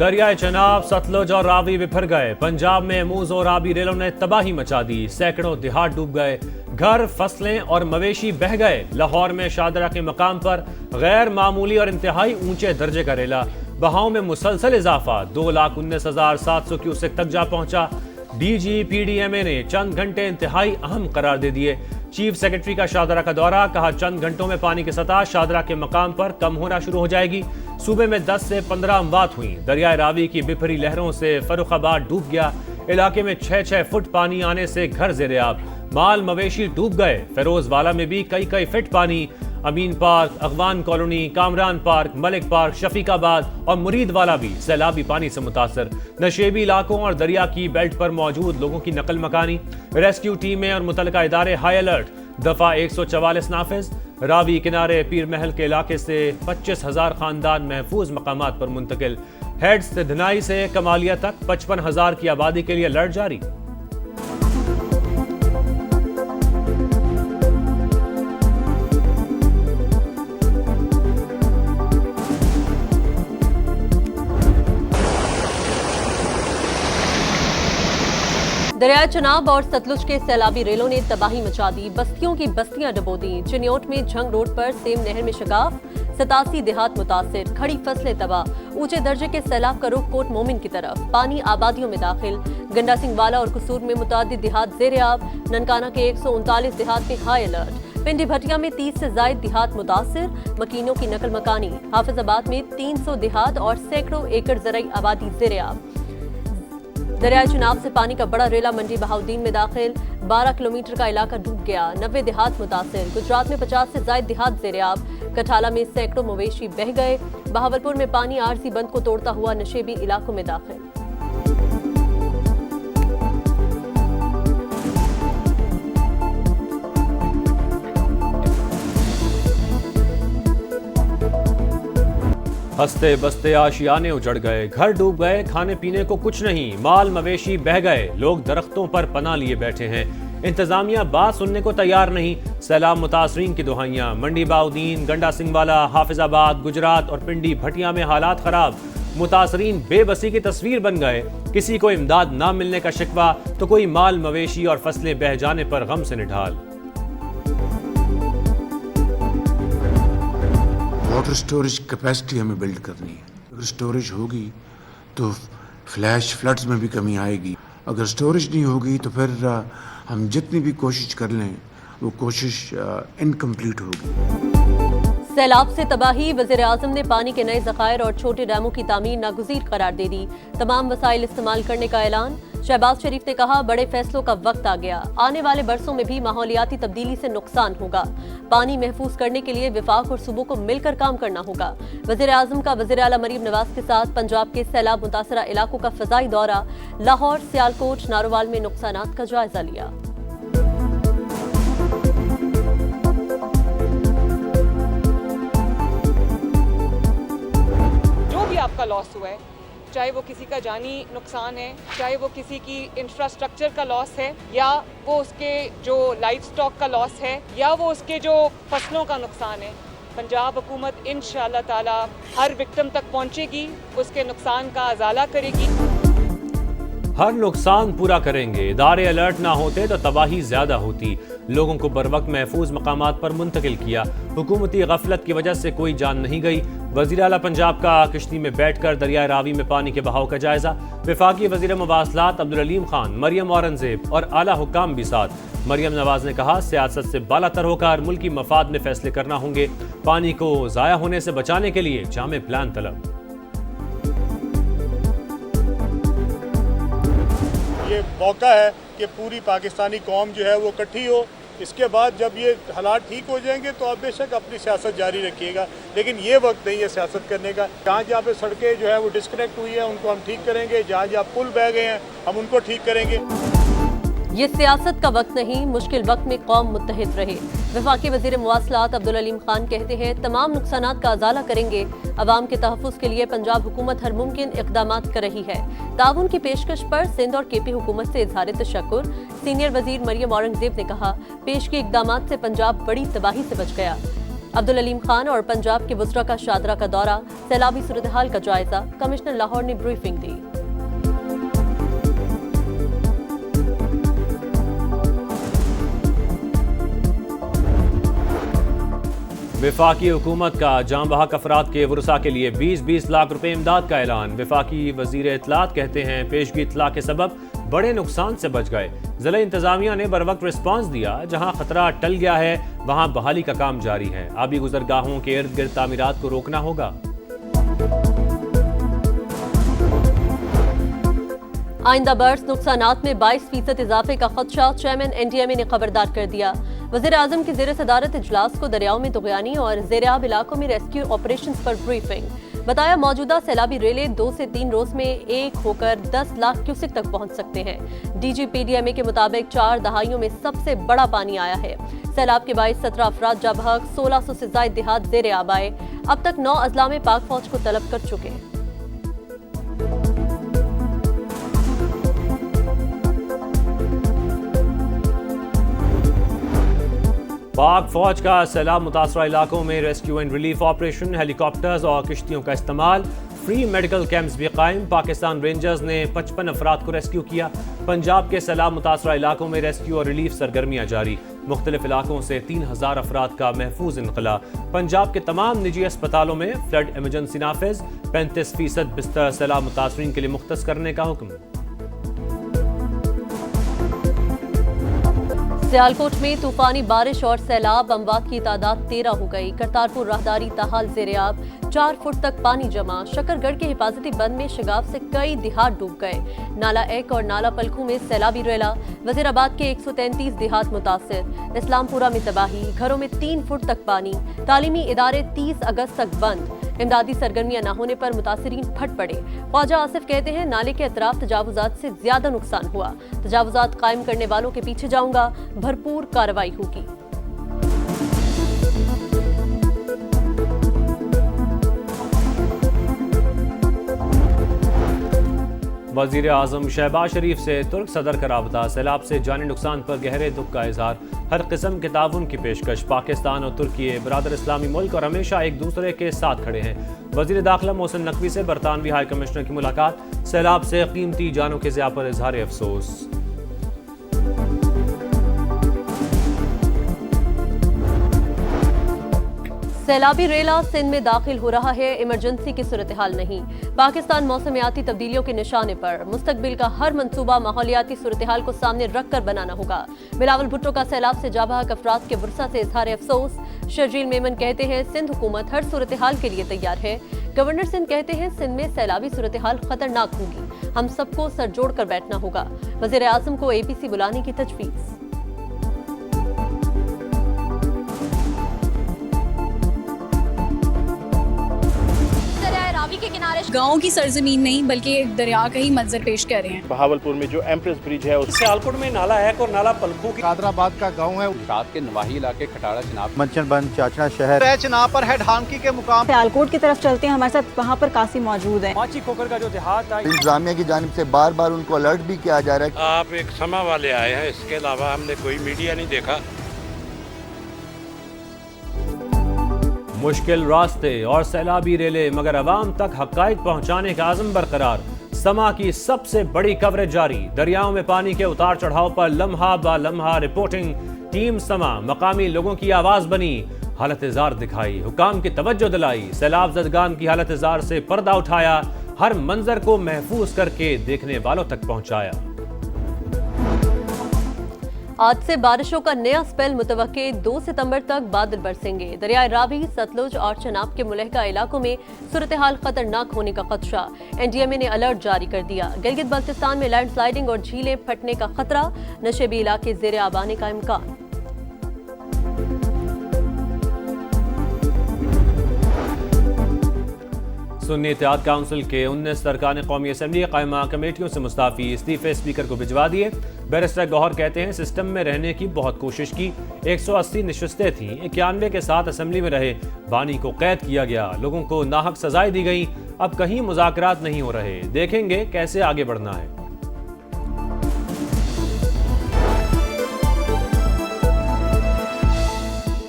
दरियाए चनाब, सतलुज और रावी बिफर गए। पंजाब में मूज और रावी रेलों ने तबाही मचा दी। सैकड़ों देहात डूब गए, घर, फसलें और मवेशी बह गए। लाहौर में शादरा के मकाम पर गैर मामूली और इंतहाई ऊंचे दर्जे का रेला। बहाव में मुसलसल इजाफा 2,19,700 क्यूसेक तक जा पहुंचा। DGPDMA ने चंद घंटे इंतहाई अहम करार दे दिए। चीफ सेक्रेटरी का शादरा का दौरा, कहा चंद घंटों में पानी की सतह शादरा के मकाम पर कम होना शुरू हो जाएगी। सूबे में 10 से 15 अमवात हुई। दरियाए रावी की बिफरी लहरों से फर्रुखाबाद डूब गया। इलाके में 6-6 फुट पानी आने से घर ज़ेरे-आब, माल मवेशी डूब गए। फिरोजवाला में भी कई फीट पानी। Amin park, Agwan colony, Kamran park, Malik park, Shafiqabad और मुरीदवाला भी सैलाबी पानी से मुतासर। नशेबी इलाकों और दरिया की बेल्ट पर मौजूद लोगों की नकल मकानी। रेस्क्यू टीमें और मुतलका इदारे हाई अलर्ट। दफा 144 नाफिज। रावी किनारे पीर महल के इलाके से 25,000 खानदान महफूज मकामात पर मुंतकिल। हेड्स धनाई से कमालिया तक 55,000 की आबादी के लिए अलर्ट जारी। दरिया चनाब और सतलुज के सैलाबी रेलों ने तबाही मचा दी। बस्तियों की बस्तियां डबो दी। चिन्योट में झंग रोड पर सेम नहर में शगाफ, 87 देहात मुतासिर, खड़ी फसलें तबाह। ऊंचे दर्जे के सैलाब का रुख कोट मोमिन की तरफ, पानी आबादियों में दाखिल। गंडा सिंह वाला और कसूर में मुतादिद देहात ज़ेरे-आब। ननकाना के 139 देहात में हाई अलर्ट। पिंडी भटिया में 30 से जायद देहात मुतासिर, मकीनों की नकल मकानी। हाफिजाबाद में 300 देहात और सैकड़ों एकड़ ज़रई आबादी ज़ेरे-आब। दरिया चनाब से पानी का बड़ा रेला मंडी बहाउद्दीन में दाखिल। 12 किलोमीटर का इलाका डूब गया। 90 देहात मुतासिर। गुजरात में 50 से जायद देहात ज़ेरे-आब। कठाला में सैकड़ों मवेशी बह गए। बहावलपुर में पानी आरसी बंद को तोड़ता हुआ नशेबी इलाकों में दाखिल। हंसते बसते आशियाने उजड़ गए, घर डूब गए, खाने पीने को कुछ नहीं, माल मवेशी बह गए। लोग दरख्तों पर पनाह लिए बैठे हैं। इंतजामिया बात सुनने को तैयार नहीं। सैलाब मुतासरीन की दुहाइयां। मंडी बहाउद्दीन, गंडा सिंह वाला, हाफिजाबाद, गुजरात और पिंडी भटिया में हालात खराब। मुतासरीन बेबसी की तस्वीर बन गए। किसी को इमदाद ना मिलने का शिकवा तो कोई माल मवेशी और फसलें बह जाने पर गम से निढाल। वाटर स्टोरेज कैपेसिटी हमें बिल्ड करनी है। अगर स्टोरेज होगी तो फ्लैश फ्लड्स में भी कमी आएगी। अगर स्टोरेज नहीं होगी तो फिर हम जितनी भी कोशिश कर लें वो कोशिश इनकम्प्लीट होगी। सैलाब से तबाही। वज़ीर आज़म ने पानी के नए ज़खायर और छोटे डैमों की तामीर नागुज़ीर करार दे दी। तमाम वसाइल इस्तेमाल करने का ऐलान। शहबाज शरीफ ने कहा बड़े फैसलों का वक्त आ गया। आने वाले बरसों में भी माहौलियाती तब्दीली से नुकसान होगा। पानी महफूज करने के लिए विफाक और सूबों को मिलकर काम करना होगा। वज़ीर आज़म का वज़ीर आला मरीम नवाज के साथ पंजाब के सैलाब मुतासरा इलाकों का फ़ज़ाई दौरा। लाहौर, सियालकोट, नारोवाल में नुकसानात का जायजा लिया। आपका लॉस हुआ है, चाहे वो किसी का जानी नुकसान है, चाहे वो किसी की इंफ्रास्ट्रक्चर का लॉस है, या वो उसके जो लाइफ स्टॉक का लॉस है, या वो उसके जो फसलों का नुकसान है, पंजाब हुकूमत इंशाअल्लाह ताला हर विक्टिम तक पहुंचेगी, उसके नुकसान का अजाला करेगी। हर नुकसान पूरा करेंगे। इदारे अलर्ट ना होते तो तबाही ज्यादा होती। लोगों को बरवक्त महफूज मकामात पर मुंतकिल किया। हुकूमती गफलत की वजह से कोई जान नहीं गई। वज़ीर आला पंजाब का किश्ती में बैठकर दरिया रावी में पानी के बहाव का जायजा। वफाकी वज़ीर मवासलात अब्दुल अलीम खान, मरियम औरंगजेब और आला हुक्काम भी साथ। मरियम नवाज ने कहा सियासत से बालातर होकर मुल्की मफाद में फैसले करना होंगे। पानी को ज़ाया होने से बचाने के लिए जामे प्लान तलब। ये मौका है कि पूरी पाकिस्तानी कौम जो है वो इकट्ठी हो। इसके बाद जब ये हालात ठीक हो जाएंगे तो आप बेशक अपनी सियासत जारी रखिएगा, लेकिन ये वक्त नहीं है सियासत करने का। जहाँ जहाँ पे सड़कें जो है वो डिस्कनेक्ट हुई है उनको हम ठीक करेंगे। जहाँ जहाँ पुल बह गए हैं हम उनको ठीक करेंगे। ये सियासत का वक्त नहीं, मुश्किल वक्त में कौम मुत्तहिद रहे। वफाकी वज़ीर मवासलात अब्दुल अलीम खान कहते हैं तमाम नुकसानात का अजाला करेंगे। अवाम के तहफ़्फ़ुज़ के लिए पंजाब हुकूमत हर मुमकिन इक़दामात कर रही है। ताउन की पेशकश पर सिंध और KP हुकूमत से इज़हार तशक्कुर। सीनियर वज़ीर मरियम औरंगजेब ने कहा पेश के इक़दामात से पंजाब बड़ी तबाही से बच गया। अब्दुल अलीम खान और पंजाब के बुसरा का शादरा का दौरा, सैलाबी सूरत हाल का जायजा, कमिश्नर लाहौर ने ब्रीफिंग दी। विफाकी हुकूमत का जाम बहक अफराद के वुरसा के लिए 20-20 लाख रुपए इमदाद का ऐलान। विफाकी वजीर इत्तलात कहते हैं पेशगी इत्तला के सबब बड़े नुकसान से बच गए। जिला इंतजामिया ने बर वक्त रिस्पॉन्स दिया। जहां खतरा टल गया है वहां बहाली का काम जारी है। आबी गुजरगाहों के इर्द गिर्द तामीरात को रोकना होगा। आइंदा बर्स नुकसानात में 22% इजाफे का खदशा, चेयरमैन NDMA ने खबरदार कर दिया। वज़ीर आज़म की ज़ेर सदारत इजलास को दरियाओं में तुग़यानी और ज़ेर-आब इलाकों में रेस्क्यू ऑपरेशंस पर ब्रीफिंग। बताया मौजूदा सैलाबी रेलें 2 से 3 रोज में एक होकर 10 लाख क्यूसिक तक पहुंच सकते हैं। DG PDMA के मुताबिक 4 दहाइयों में सबसे बड़ा पानी आया है। सैलाब के बाइस 17 अफराद जा बहक, 1600 से ज़ायद देहात ज़ेर आब आए। अब तक 9 अजला में पाक फौज को तलब कर चुके हैं। पाक फौज का सैलाब मुतासरा इलाकों में rescue and relief operation, helicopters और किश्तियों का इस्तेमाल, फ्री मेडिकल कैंप्स भी कायम। पाकिस्तान रेंजर्स ने 55 अफराद को रेस्क्यू किया। पंजाब के सैलाब मुतासरा इलाकों में रेस्क्यू और रिलीफ सरगर्मियां जारी। मुख्तलिफ इलाकों से 3000 अफराद का महफूज इनकला। पंजाब के तमाम निजी अस्पतालों में फ्लड इमरजेंसी नाफिज। 35% बिस्तर सैलाब मुतासरीन के लिए मुख्तस करने का हुक्म। सियालकोट में तूफानी बारिश और सैलाब, अमवात की तादाद 13 हो गई। करतारपुर राहदारी ताहाल ज़ेर-आब, 4 फुट तक पानी जमा। शकरगढ़ के हिफाजती बंद में शिगाफ से कई देहात डूब गए। नाला एक और नाला पलखू में सैलाबी रेला। वजीराबाद के 133 देहात मुतासिर। इस्लामपुरा में तबाही, घरों में 3 फुट तक पानी। तालीमी इदारे 30 अगस्त तक बंद। इमदादी सरगर्मियां न होने पर मुतासिरीन फट पड़े। ख्वाजा आसिफ कहते हैं नाले के अतराफ तजावुजात से ज्यादा नुकसान हुआ। तजावुजात कायम करने वालों के पीछे जाऊंगा, भरपूर कार्रवाई होगी। वज़ीर आज़म शहबाज शरीफ से तुर्क सदर का राबता। सैलाब से जानी नुकसान पर गहरे दुख का इजहार। हर किस्म के ताउन की पेशकश। पाकिस्तान और तुर्की बरादर इस्लामी मुल्क और हमेशा एक दूसरे के साथ खड़े हैं। वज़ीर दाखिला मोहसिन नकवी से बरतानवी हाई कमिश्नर की मुलाकात। सैलाब से कीमती जानों के ज़िया पर इजहार अफसोस। सैलाबी रेला सिंध में दाखिल हो रहा है, इमरजेंसी की सूरत हाल नहीं। पाकिस्तान मौसमियाती तब्दीलियों के निशाने पर। मुस्तकबिल का हर मंसूबा माहौलियाती सूरत हाल को सामने रखकर बनाना होगा। बिलावल भुट्टो का सैलाब से जाबहक अफराद के वुरसा से इजहार अफसोस। शर्जील मेमन कहते हैं सिंध हुकूमत हर सूरत हाल के लिए तैयार है। गवर्नर सिंध कहते हैं सिंध में सैलाबी सूरत हाल खतरनाक होगी, हम सबको सर जोड़ कर बैठना होगा। वज़ीर आज़म को APC बुलाने की तजवीज़। के किनारे गांव की सरजमीन नहीं बल्कि एक दरिया का ही मंजर पेश कर रहे हैं। बहावलपुर में जो एम्प्रेस ब्रिज है, सियालकोट में नाला एक और नाला पलखू की। कादराबाद का गांव है, साथ के नवाही इलाके खटाड़ा चिनाब, मंचनबंद चाचना शहर है, चिनाब पर है ढांकी के मुकाम। सियालकोट की तरफ चलते हैं, हमारे साथ वहाँ पर कासी मौजूद है। माची खोकर का जो देहात है, इंतजामिया की जानिब से बार बार उनको अलर्ट भी किया जा रहा है। आप एक समा वाले आए हैं, इसके अलावा हमने कोई मीडिया नहीं देखा। मुश्किल रास्ते और सैलाबी रेले, मगर अवाम तक हक़ाइक़ पहुंचाने का आज़म बरकरार। समा की सबसे बड़ी कवरेज जारी। दरियाओं में पानी के उतार चढ़ाव पर लम्हा बा लम्हा रिपोर्टिंग। टीम समा मकामी लोगों की आवाज बनी, हालत-ए-ज़ार दिखाई, हुकाम की तवज्जो दिलाई। सैलाब ज़दगान की हालत-ए-ज़ार से पर्दा उठाया, हर मंजर को महफूज करके देखने वालों तक पहुंचाया। आज से बारिशों का नया स्पेल मुतवक्के। 2 सितंबर तक बादल बरसेंगे। दरियाए रावी, सतलुज और चनाब के मुलहका इलाकों में सूरत हाल खतरनाक होने का खदशा। NDMA ने अलर्ट जारी कर दिया। गिलगित बल्तिस्तान में लैंडस्लाइडिंग और झीलें फटने का खतरा। नशेबी इलाके ज़ेर आब आने का इम्कान। सुन्नी इत्तेहाद काउंसिल के 19 अरकान कौमी असम्बली कायमा कमेटियों से मुस्ताफ़ी। इस्तीफे स्पीकर को भिजवा दिए। बैरिस्टर गौहर कहते हैं सिस्टम में रहने की बहुत कोशिश की। 180 नशस्तें थीं, 91 के साथ असम्बली में रहे। बानी को कैद किया गया, लोगों को नाहक सजाएं दी गई। अब कहीं मुज़ाकरात नहीं हो रहे। देखेंगे कैसे आगे बढ़ना है।